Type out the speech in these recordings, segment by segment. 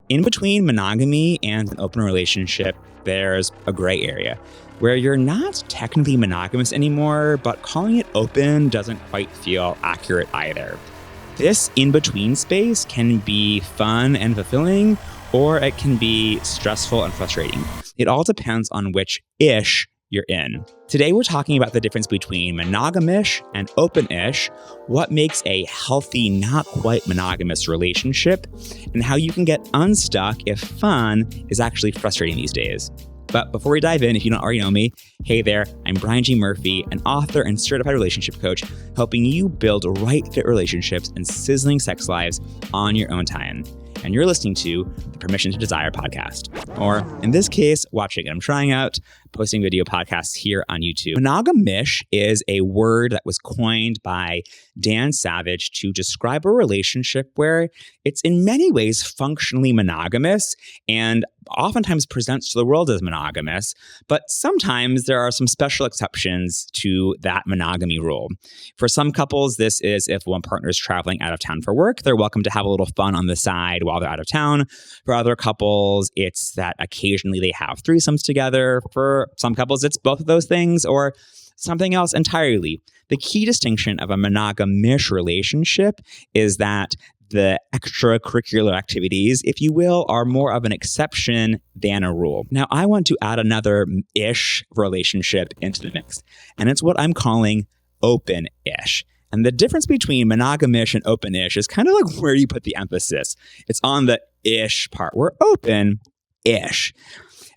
In between monogamy and an open relationship, there's a gray area where you're not technically monogamous anymore, but calling it open doesn't quite feel accurate either. This in-between space can be fun and fulfilling, or it can be stressful and frustrating. It all depends on which ish you're in. Today, we're talking about the difference between monogamish and open-ish, what makes a healthy, not quite monogamous relationship, and how you can get unstuck if fun is actually frustrating these days. But before we dive in, if you don't already know me, hey there, I'm Brian G. Murphy, an author and certified relationship coach, helping you build right fit relationships and sizzling sex lives on your own time. And you're listening to the Permission to Desire podcast, or in this case, watching it. I'm trying out posting video podcasts here on YouTube. Monogamish is a word that was coined by Dan Savage to describe a relationship where it's in many ways functionally monogamous and oftentimes presents to the world as monogamous, but sometimes there are some special exceptions to that monogamy rule. For some couples, this is if one partner is traveling out of town for work, they're welcome to have a little fun on the side while they're out of town. For other couples, it's that occasionally they have threesomes together. For some couples, it's both of those things or something else entirely. The key distinction of a monogamish relationship is that the extracurricular activities, if you will, are more of an exception than a rule. Now, I want to add another ish relationship into the mix, and it's what I'm calling open-ish. And the difference between monogamish and open-ish is kind of like where you put the emphasis. It's on the ish part. We're open-ish.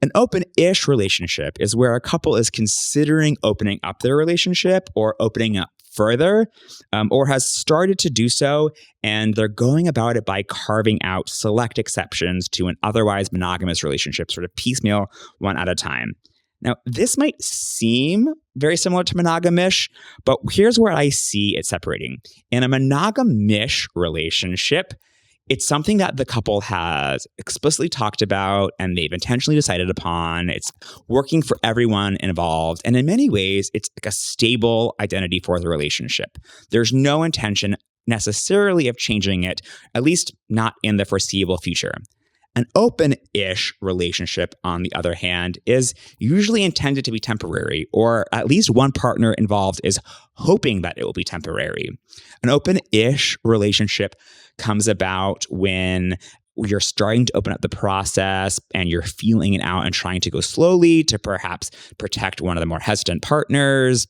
An open-ish relationship is where a couple is considering opening up their relationship or opening up further, or has started to do so, and they're going about it by carving out select exceptions to an otherwise monogamous relationship, sort of piecemeal, one at a time. Now, this might seem very similar to monogamish, but here's where I see it separating. In a monogamish relationship, it's something that the couple has explicitly talked about and they've intentionally decided upon. It's working for everyone involved. And in many ways, it's like a stable identity for the relationship. There's no intention necessarily of changing it, at least not in the foreseeable future. An open-ish relationship, on the other hand, is usually intended to be temporary, or at least one partner involved is hoping that it will be temporary. An open-ish relationship comes about when you're starting to open up the process and you're feeling it out and trying to go slowly to perhaps protect one of the more hesitant partners,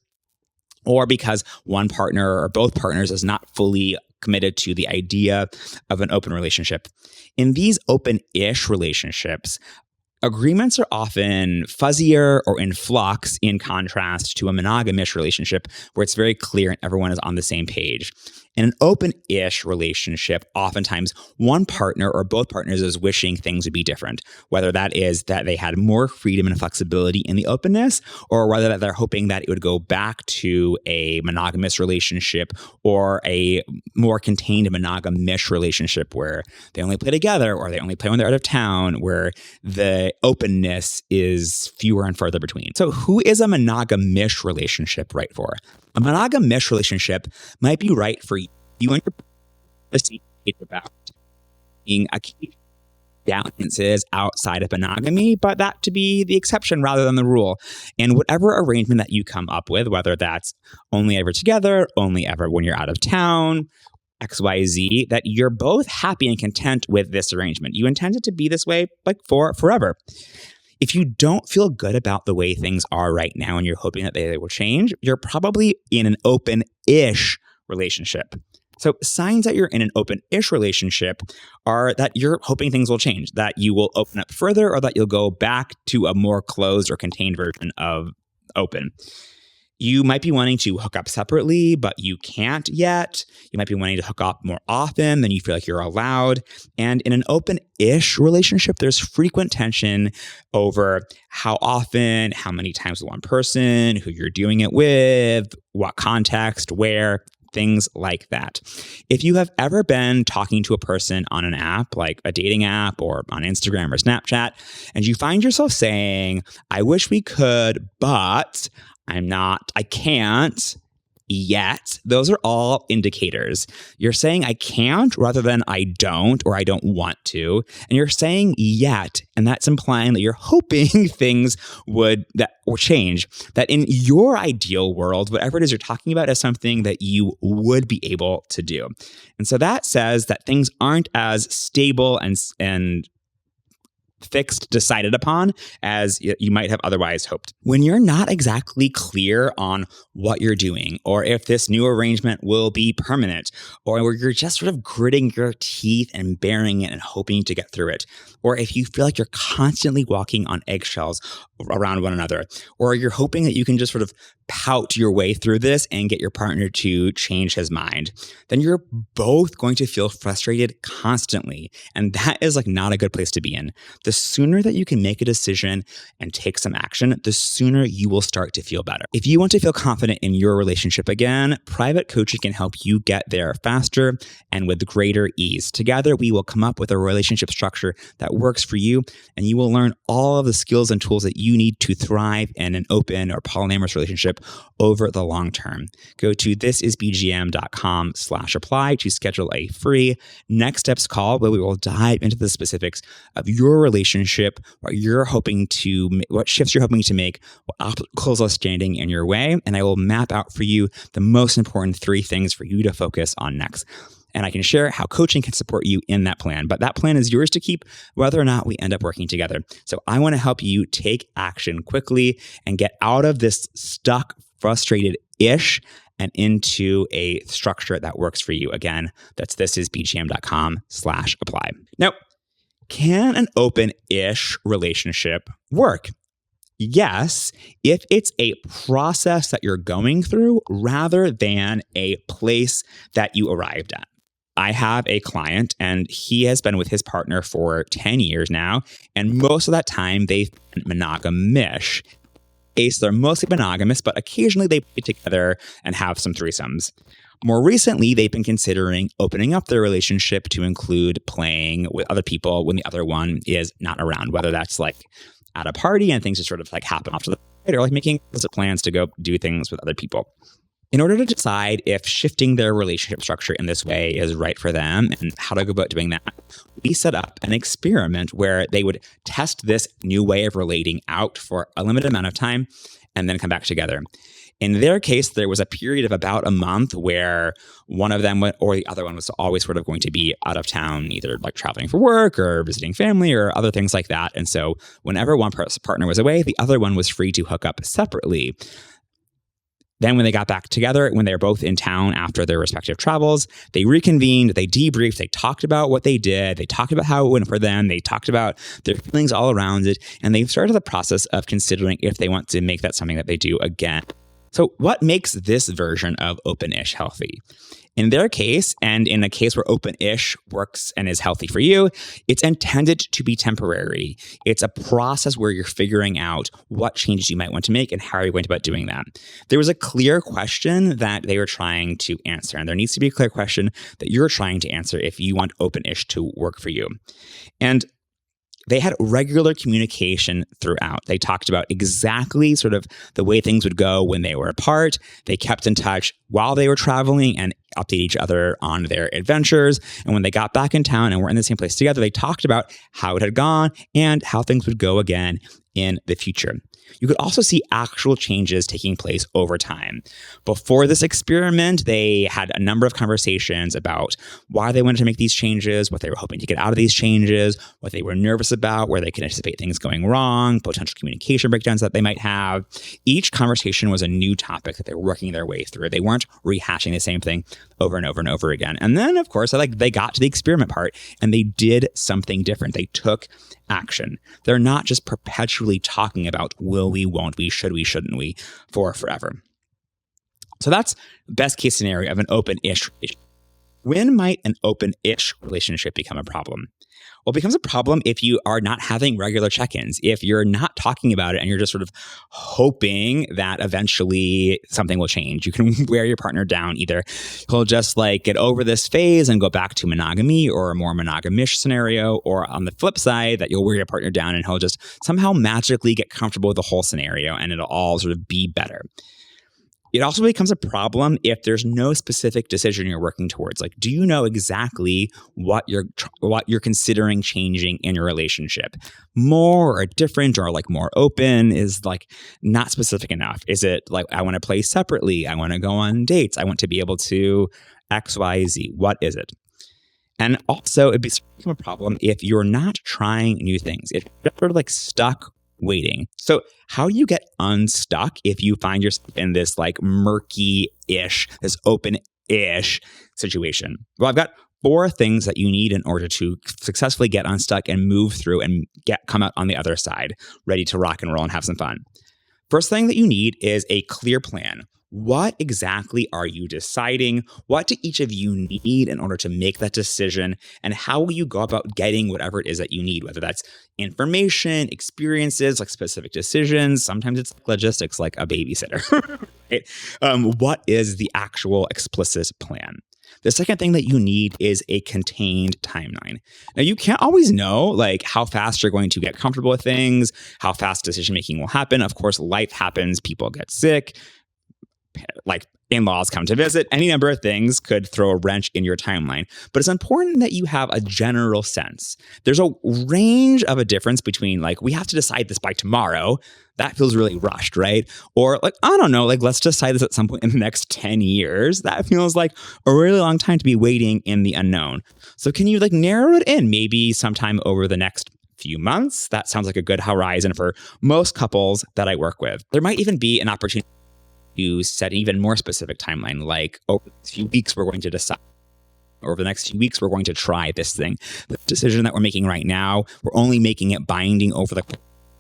or because one partner or both partners is not fully committed to the idea of an open relationship. In these open-ish relationships, agreements are often fuzzier or in flux in contrast to a monogamish relationship where it's very clear and everyone is on the same page. In an open-ish relationship, oftentimes one partner or both partners is wishing things would be different, whether that is that they had more freedom and flexibility in the openness, or whether that they're hoping that it would go back to a monogamous relationship or a more contained monogamish relationship where they only play together or they only play when they're out of town, where the openness is fewer and further between. So who is a monogamish relationship right for? A monogamish relationship might be right for you and your partner about being occasional dalliances outside of monogamy, but that to be the exception rather than the rule. And whatever arrangement that you come up with, whether that's only ever together, only ever when you're out of town, XYZ, that you're both happy and content with this arrangement. You intend it to be this way like for forever. If you don't feel good about the way things are right now and you're hoping that they will change, you're probably in an open-ish relationship. So signs that you're in an open-ish relationship are that you're hoping things will change, that you will open up further or that you'll go back to a more closed or contained version of open. You might be wanting to hook up separately, but you can't yet. You might be wanting to hook up more often than you feel like you're allowed. And in an open-ish relationship, there's frequent tension over how often, how many times with one person, who you're doing it with, what context, where, things like that. If you have ever been talking to a person on an app, like a dating app or on Instagram or Snapchat, and you find yourself saying, I wish we could, but I can't, yet, those are all indicators. You're saying I can't rather than I don't or I don't want to. And you're saying yet, and that's implying that you're hoping things would change. That in your ideal world, whatever it is you're talking about is something that you would be able to do. And so that says that things aren't as stable and fixed, decided upon as you might have otherwise hoped. When you're not exactly clear on what you're doing, or if this new arrangement will be permanent, or where you're just sort of gritting your teeth and bearing it and hoping to get through it, or if you feel like you're constantly walking on eggshells around one another, or you're hoping that you can just sort of pout your way through this and get your partner to change his mind, then you're both going to feel frustrated constantly. And that is like not a good place to be in. The sooner that you can make a decision and take some action, the sooner you will start to feel better. If you want to feel confident in your relationship again, private coaching can help you get there faster and with greater ease. Together, we will come up with a relationship structure that works for you, and you will learn all of the skills and tools that you need to thrive in an open or polyamorous relationship over the long term. Go to thisisbgm.com/apply to schedule a free next steps call where we will dive into the specifics of your relationship, what shifts you're hoping to make, what obstacles are standing in your way, and I will map out for you the most important 3 things for you to focus on next. And I can share how coaching can support you in that plan. But that plan is yours to keep whether or not we end up working together. So I want to help you take action quickly and get out of this stuck, frustrated-ish and into a structure that works for you. Again, that's thisisbgm.com/apply. Now, can an open-ish relationship work? Yes, if it's a process that you're going through rather than a place that you arrived at. I have a client and he has been with his partner for 10 years now. And most of that time they've been monogamish. So they're mostly monogamous, but occasionally they play together and have some threesomes. More recently, they've been considering opening up their relationship to include playing with other people when the other one is not around, whether that's like at a party and things just sort of like happen off to the side, or like making plans to go do things with other people. In order to decide if shifting their relationship structure in this way is right for them and how to go about doing that, we set up an experiment where they would test this new way of relating out for a limited amount of time and then come back together. In their case, there was a period of about a month where one of them or the other one was always sort of going to be out of town, either like traveling for work or visiting family or other things like that. And so whenever one partner was away, the other one was free to hook up separately. Then when they got back together, when they were both in town after their respective travels, they reconvened, they debriefed, they talked about what they did, they talked about how it went for them, they talked about their feelings all around it, and they started the process of considering if they want to make that something that they do again. So what makes this version of open-ish healthy? In their case, and in a case where open-ish works and is healthy for you, it's intended to be temporary. It's a process where you're figuring out what changes you might want to make and how you're going about doing that. There was a clear question that they were trying to answer, and there needs to be a clear question that you're trying to answer if you want open-ish to work for you. And they had regular communication throughout. They talked about exactly sort of the way things would go when they were apart. They kept in touch while they were traveling and update each other on their adventures. And when they got back in town and were in the same place together, they talked about how it had gone and how things would go again in the future. You could also see actual changes taking place over time. Before this experiment, they had a number of conversations about why they wanted to make these changes, what they were hoping to get out of these changes, what they were nervous about, where they could anticipate things going wrong, potential communication breakdowns that they might have. Each conversation was a new topic that they were working their way through. They weren't rehashing the same thing over and over and over again. And then, of course, they got to the experiment part and they did something different. They took action. They're not just perpetually talking about will we, won't we, should we, shouldn't we for forever. So that's best case scenario of an open-ish relationship. When might an open-ish relationship become a problem? Well, it becomes a problem if you are not having regular check-ins, if you're not talking about it and you're just sort of hoping that eventually something will change. You can wear your partner down. Either he'll just get over this phase and go back to monogamy or a more monogamish scenario, or on the flip side, that you'll wear your partner down and he'll just somehow magically get comfortable with the whole scenario and it'll all sort of be better. It also becomes a problem if there's no specific decision you're working towards. Like, do you know exactly what you're considering changing in your relationship? More or different or like more open is like not specific enough. Is it like, I want to play separately? I want to go on dates. I want to be able to X, Y, Z. What is it? And also it becomes a problem if you're not trying new things. If you're sort of like stuck waiting. So how do you get unstuck if you find yourself in this like murky-ish, this open-ish situation? Well, I've got 4 things that you need in order to successfully get unstuck and move through and come out on the other side, ready to rock and roll and have some fun. First thing that you need is a clear plan. What exactly are you deciding? What do each of you need in order to make that decision? And how will you go about getting whatever it is that you need, whether that's information, experiences, like specific decisions. Sometimes it's logistics, like a babysitter. Right? What is the actual explicit plan? The second thing that you need is a contained timeline. Now, you can't always know like how fast you're going to get comfortable with things, how fast decision-making will happen. Of course, life happens. People get sick. Like in-laws come to visit. Any number of things could throw a wrench in your timeline. But it's important that you have a general sense. There's a range of a difference between like, we have to decide this by tomorrow. That feels really rushed, right? Or like, I don't know, like let's decide this at some point in the next 10 years. That feels like a really long time to be waiting in the unknown. So can you like narrow it in maybe sometime over the next few months? That sounds like a good horizon for most couples that I work with. There might even be an opportunity to set an even more specific timeline, like over the next few weeks, we're going to decide. Over the next few weeks, we're going to try this thing. The decision that we're making right now, we're only making it binding over the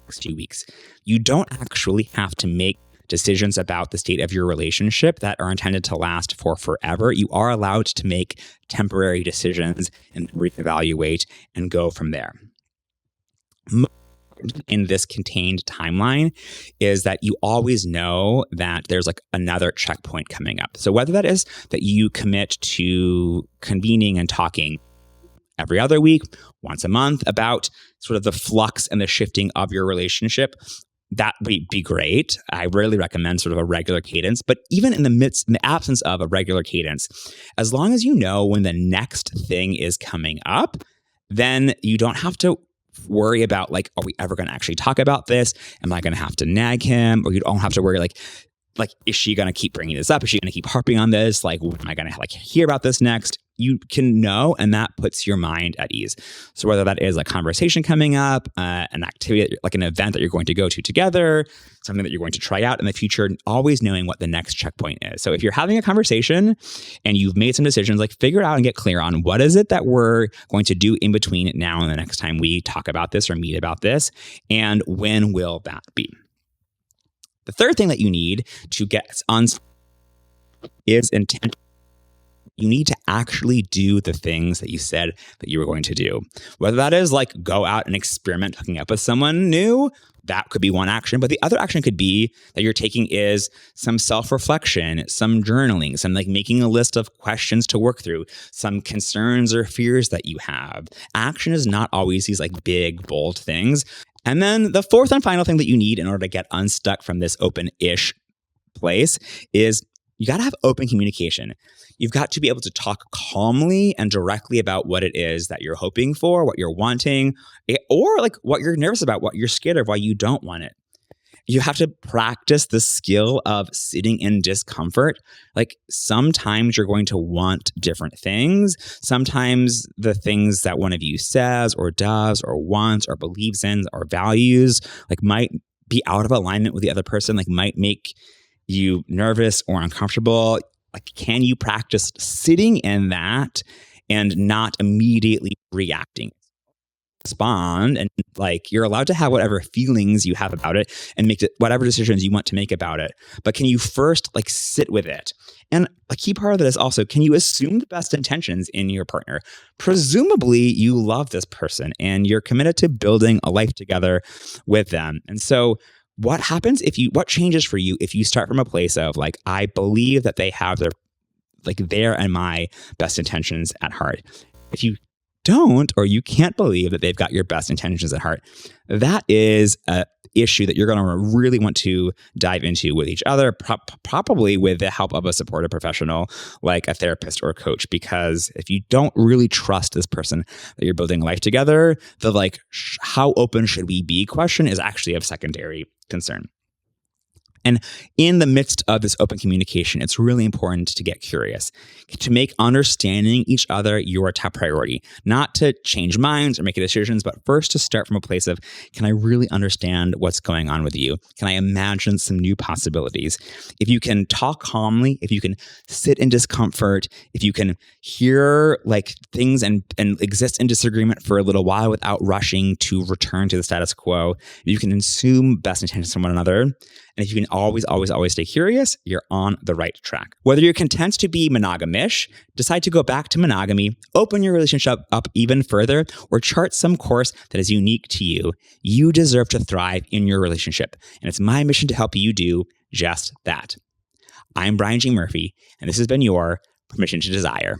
next few weeks. You don't actually have to make decisions about the state of your relationship that are intended to last for forever. You are allowed to make temporary decisions and reevaluate and go from there. In this contained timeline is that you always know that there's like another checkpoint coming up. So whether that is that you commit to convening and talking every other week, once a month about sort of the flux and the shifting of your relationship, that would be great. I really recommend sort of a regular cadence, but even in the absence of a regular cadence, as long as you know when the next thing is coming up, then you don't have to worry about like, are we ever going to actually talk about this? Am I going to have to nag him? Or you don't have to worry like, is she going to keep bringing this up? Is she going to keep harping on this? Like, when am I going to like hear about this next? You can know, and that puts your mind at ease. So whether that is a conversation coming up, an activity, like an event that you're going to go to together, something that you're going to try out in the future, always knowing what the next checkpoint is. So if you're having a conversation and you've made some decisions, like figure out and get clear on what is it that we're going to do in between now and the next time we talk about this or meet about this, and when will that be? The third thing that you need to get unstuck is intent. You need to actually do the things that you said that you were going to do. Whether that is like go out and experiment hooking up with someone new, that could be one action. But the other action could be that you're taking is some self-reflection, some journaling, some like making a list of questions to work through, some concerns or fears that you have. Action is not always these like big, bold things. And then the fourth and final thing that you need in order to get unstuck from this open-ish place is you got to have open communication. You've got to be able to talk calmly and directly about what it is that you're hoping for, what you're wanting, or like what you're nervous about, what you're scared of, why you don't want it. You have to practice the skill of sitting in discomfort. Like sometimes you're going to want different things. Sometimes the things that one of you says or does or wants or believes in or values like might be out of alignment with the other person, like might make you nervous or uncomfortable. Like, can you practice sitting in that and not immediately reacting? Respond, and like you're allowed to have whatever feelings you have about it and make whatever decisions you want to make about it. But can you first like sit with it? And a key part of it is also, can you assume the best intentions in your partner? Presumably you love this person and you're committed to building a life together with them. And so what happens what changes for you if you start from a place of like, I believe that they have their and my best intentions at heart. If you don't, or you can't believe that they've got your best intentions at heart, that is a issue that you're going to really want to dive into with each other, probably with the help of a supportive professional like a therapist or a coach. Because if you don't really trust this person that you're building life together, the like, how open should we be question is actually of secondary concern. And in the midst of this open communication, it's really important to get curious, to make understanding each other your top priority, not to change minds or make decisions, but first to start from a place of, can I really understand what's going on with you? Can I imagine some new possibilities? If you can talk calmly, if you can sit in discomfort, if you can hear like things and exist in disagreement for a little while without rushing to return to the status quo, if you can assume best intentions from one another, and if you can always stay curious, you're on the right track. Whether you're content to be monogamish, decide to go back to monogamy, open your relationship up even further, or chart some course that is unique to you, you deserve to thrive in your relationship. And it's my mission to help you do just that. I'm Brian G. Murphy, and this has been your Permission to Desire.